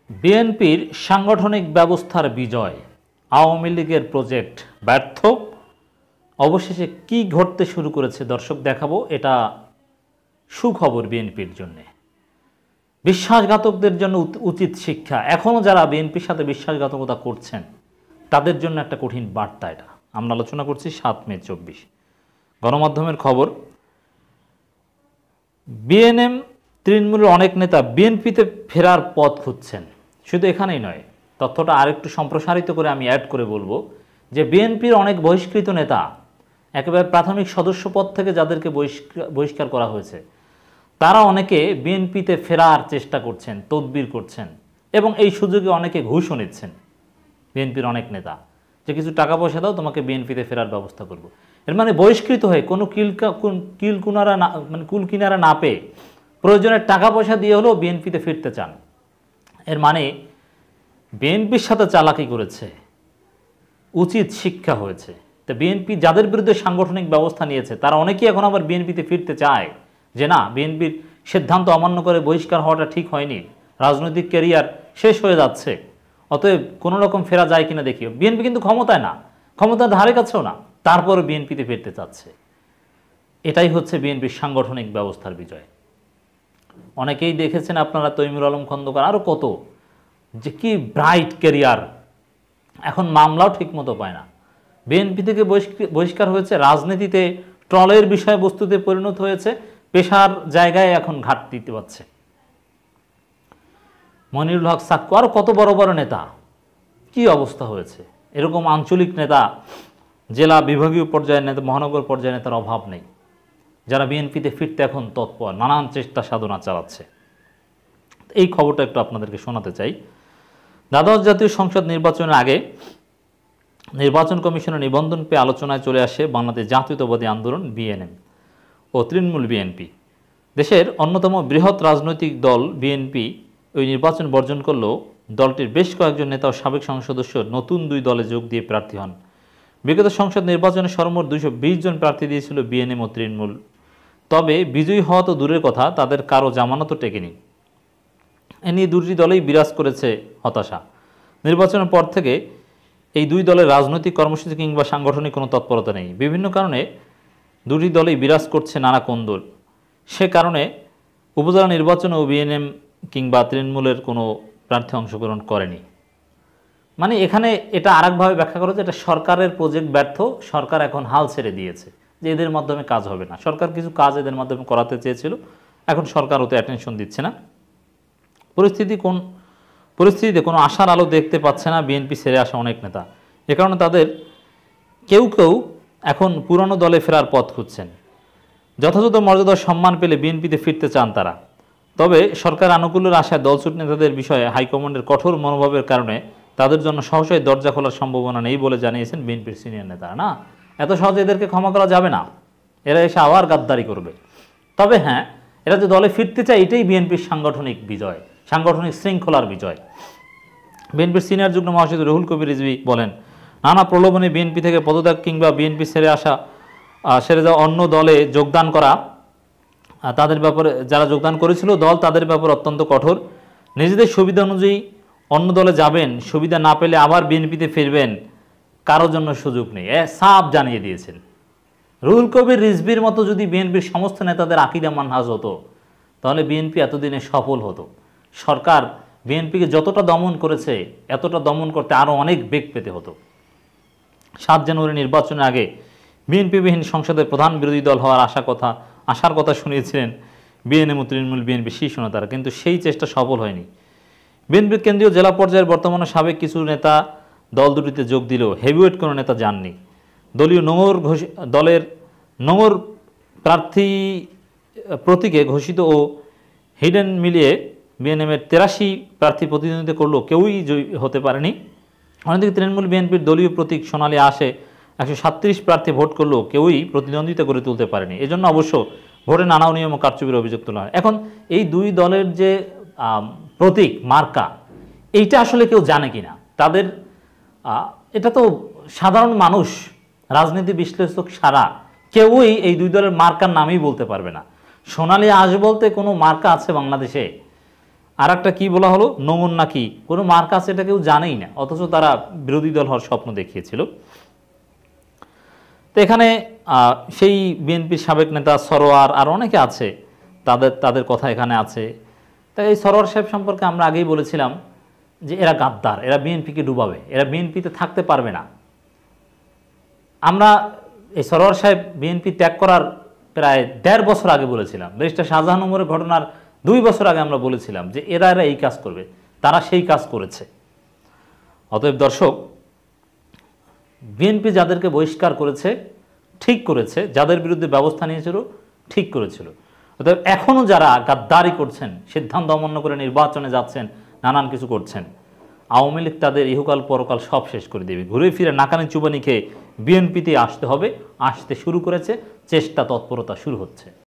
বিএনপির সাংগঠনিক ব্যবস্থার বিজয়, আওয়ামী লীগের প্রজেক্ট ব্যর্থ। অবশেষে কি ঘটতে শুরু করেছে দর্শক দেখাবো। এটা সুখবর বিএনপির জন্য, বিশ্বাসঘাতকদের জন্য উচিত শিক্ষা। এখনও যারা বিএনপির সাথে বিশ্বাসঘাতকতা করছেন তাদের জন্য একটা কঠিন বার্তা। এটা আমরা আলোচনা করছি 7 মে 24 গণমাধ্যমের খবর। বিএনএম তৃণমূলের অনেক নেতা বিএনপিতে ফেরার পথ খুঁজছেন। শুধু এখানেই নয়, তথ্যটা আরেকটু সম্প্রসারিত করে আমি অ্যাড করে বলবো যে বিএনপির অনেক বহিষ্কৃত নেতা, একেবারে প্রাথমিক সদস্য পদ থেকে যাদেরকে বহিষ্কার করা হয়েছে, তারা অনেকে বিএনপিতে ফেরার চেষ্টা করছেন, তদবির করছেন এবং এই সুযোগে অনেকে ঘুষও নিচ্ছেন। বিএনপির অনেক নেতা যে কিছু টাকা পয়সা দাও, তোমাকে বিএনপিতে ফেরার ব্যবস্থা করব। এর মানে বহিষ্কৃত হয়ে কোনো কুল কিনারা না পেয়ে প্রয়োজনের টাকা পয়সা দিয়ে হলেও বিএনপিতে ফিরতে চান। এর মানে বিএনপির সাথে চালাকি করেছে, উচিত শিক্ষা হয়েছে। তো বিএনপি যাদের বিরুদ্ধে সাংগঠনিক ব্যবস্থা নিয়েছে তারা অনেকেই এখন আবার বিএনপিতে ফিরতে চায় যে না, বিএনপির সিদ্ধান্ত অমান্য করে বহিষ্কার হওয়াটা ঠিক হয়নি, রাজনৈতিক ক্যারিয়ার শেষ হয়ে যাচ্ছে, অতএব কোনো রকম ফেরা যায় কিনা দেখিও। বিএনপি কিন্তু ক্ষমতায় না, ক্ষমতার ধারে কাছেও না, তারপরও বিএনপিতে ফিরতে চাচ্ছে। এটাই হচ্ছে বিএনপির সাংগঠনিক ব্যবস্থার বিজয়। অনেকেই দেখেছেন আপনারা, তৈমুর আলম খন্দকার, আরও কত যে কি ব্রাইট ক্যারিয়ার, এখন মামলাও ঠিকমতো পায় না। বিএনপি থেকে বহিষ্কার হয়েছে, রাজনীতিতে ট্রলের বিষয়বস্তুতে পরিণত হয়েছে, পেশার জায়গায় এখন ঘাটতি দিতে পারছে। মনিরুল হক সাক্কু, আরও কত বড় বড় নেতা, কি অবস্থা হয়েছে। এরকম আঞ্চলিক নেতা, জেলা বিভাগীয় পর্যায়ের নেতা, মহানগর পর্যায়ের নেতার অভাব নেই, যারা বিএনপিতে ফিরতে এখন তৎপর, নানান চেষ্টা সাধনা চালাচ্ছে। এই খবরটা একটু আপনাদেরকে শোনাতে চাই। দ্বাদশ জাতীয় সংসদ নির্বাচনের আগে নির্বাচন কমিশনের নিবন্ধন পেয়ে আলোচনায় চলে আসে বাংলাদেশ জাতীয়তাবাদী আন্দোলন বিএনএম ও তৃণমূল বিএনপি। দেশের অন্যতম বৃহৎ রাজনৈতিক দল বিএনপি ওই নির্বাচন বর্জন করলেও দলটির বেশ কয়েকজন নেতা ও সাবেক সংসদ সদস্য নতুন দুই দলে যোগ দিয়ে প্রার্থী হন। বিগত সংসদ নির্বাচনে সর্বমোট 220 জন প্রার্থী দিয়েছিল বিএনএম ও তৃণমূল। তবে বিজয়ী হওয়া তো দূরের কথা, তাদের কারো জামানতও টেকেনি। এ নিয়ে দুটি দলেই বিরাজ করেছে হতাশা। নির্বাচনের পর থেকে এই দুই দলের রাজনৈতিক কর্মসূচি কিংবা সাংগঠনিক কোনো তৎপরতা নেই। বিভিন্ন কারণে দুটি দলেই বিরাজ করছে নানা কোন্দল। সে কারণে উপজেলা নির্বাচনেও বিএনএম কিংবা তৃণমূলের কোনো প্রার্থী অংশগ্রহণ করেনি। মানে এখানে এটা আরেকভাবে ব্যাখ্যা করা যায়, এটা সরকারের প্রজেক্ট ব্যর্থ, সরকার এখন হাল ছেড়ে দিয়েছে যে এদের মাধ্যমে কাজ হবে না। সরকার কিছু কাজ এদের মাধ্যমে করাতে চেয়েছিল, এখন সরকার ওতে অ্যাটেনশন দিচ্ছে না। পরিস্থিতিতে কোনো আশার আলো দেখতে পাচ্ছে না বিএনপি ছেড়ে আসা অনেক নেতা। এ কারণে তাদের কেউ কেউ এখন পুরনো দলে ফেরার পথ খুঁজছেন। যথাযথ মর্যাদা সম্মান পেলে বিএনপিতে ফিরতে চান তারা। তবে সরকার আনুকূল্যের আশায় দলছুট নেতাদের বিষয়ে হাইকমান্ডের কঠোর মনোভাবের কারণে তাদের জন্য সহসাই দরজা খোলার সম্ভাবনা নেই বলে জানিয়েছেন বিএনপির সিনিয়র নেতারা। না, এত সহজে এদেরকে ক্ষমা করা যাবে না, এরা এসে আবার গাদ্দারি করবে। তবে হ্যাঁ, এরা যে দলে ফিরতে চায় এটাই বিএনপির সাংগঠনিক বিজয়, সাংগঠনিক শৃঙ্খলার বিজয়। বিএনপির সিনিয়র যুগ্ম মহাসচিব রুহুল কবির রিজভী বলেন, নানা প্রলোভনে বিএনপি থেকে পদত্যাগ কিংবা বিএনপি ছেড়ে যাওয়া অন্য দলে যোগদান করা, তাদের ব্যাপারে যারা যোগদান করেছিল দল তাদের ব্যাপারে অত্যন্ত কঠোর। নিজেদের সুবিধা অনুযায়ী অন্য দলে যাবেন, সুবিধা না পেলে আবার বিএনপিতে ফিরবেন, কারোর জন্য সুযোগ নেই, সাফ জানিয়ে দিয়েছেন। রুহুল কবির রিজভীর মতো যদি বিএনপির সমস্ত নেতাদের আকীদা মানহাজ হতো তাহলে বিএনপি এতদিনে সফল হতো। সরকার বিএনপিকে যতটা দমন করেছে এতটা দমন করতে আরও অনেক বেগ পেতে হতো। 7 জানুয়ারি নির্বাচনের আগে বিএনপিবিহীন সংসদের প্রধান বিরোধী দল হওয়ার আশার কথা শুনিয়েছিলেন বিএনএম ও তৃণমূল বিএনপি শীর্ষ নেতারা, কিন্তু সেই চেষ্টা সফল হয়নি। বিএনপির কেন্দ্রীয় জেলা পর্যায়ের বর্তমানে সাবেক কিছু নেতা দল দুটিতে যোগ দিলেও হেভিওয়েট কোনো নেতা যাননি। দলীয় দলের নোংর প্রার্থী প্রতীকে ঘোষিত ও হিডেন মিলিয়ে বিএনএমের 83 প্রার্থী প্রতিদ্বন্দ্বিতা করলেও কেউই জয়ী হতে পারেনি। অন্যদিকে তৃণমূল বিএনপির দলীয় প্রতীক সোনালী আসে 137 প্রার্থী ভোট করলেও কেউই প্রতিদ্বন্দ্বিতা করে তুলতে পারেনি। এজন্য অবশ্য ভোটে নানা অনিয়ম ও কারচুপির অভিযোগ তোলা হয়। এখন এই দুই দলের যে প্রতীক মার্কা, এইটা আসলে কেউ জানে কিনা তাদের, এটা তো সাধারণ মানুষ, রাজনীতি বিশ্লেষক সারা কেউই এই দুই দলের মার্কার নামই বলতে পারবে না। সোনালী আঁশ বলতে কোনো মার্কা আছে বাংলাদেশে? আর একটা কী বলা হলো, নমুন নাকি কোনো মার্কাস, এটা কেউ জানেই না, অথচ তারা বিরোধী দল হওয়ার স্বপ্ন দেখিয়েছিল। তো এখানে সেই বিএনপির সাবেক নেতা সরোয়ার আর অনেকে আছে, তাদের কথা এখানে আছে। তাই এই সরোয়ার সাহেব সম্পর্কে আমরা আগেই বলেছিলাম যে এরা গাদ্দার, এরা বিএনপিকে ডুবাবে, এরা বিএনপিতে থাকতে পারবে না। আমরা এই সরোয়ার সাহেব বিএনপি ত্যাগ করার প্রায় 1.5 বছর আগে বলেছিলাম, ব্যারিস্টার শাহজাহান ওমরের ঘটনার 2 বছর আগে আমরা বলেছিলাম যে এরা এই কাজ করবে, তারা সেই কাজ করেছে। অতএব দর্শক, বিএনপি যাদেরকে বহিষ্কার করেছে ঠিক করেছে, যাদের বিরুদ্ধে ব্যবস্থা নিয়েছিল ঠিক করেছিল। অতএব এখনও যারা গাদ্দারি করছেন, সিদ্ধান্ত অমান্য করে নির্বাচনে যাচ্ছেন, নানান কিছু করছেন, আওয়ামী লীগ তাদের ইহকাল পরকাল সব শেষ করে দেবে। ঘুরে ফিরে নাকানি চুবানি খেয়ে বিএনপিতে আসতে হবে, আসতে শুরু করেছে, চেষ্টা তৎপরতা শুরু হচ্ছে।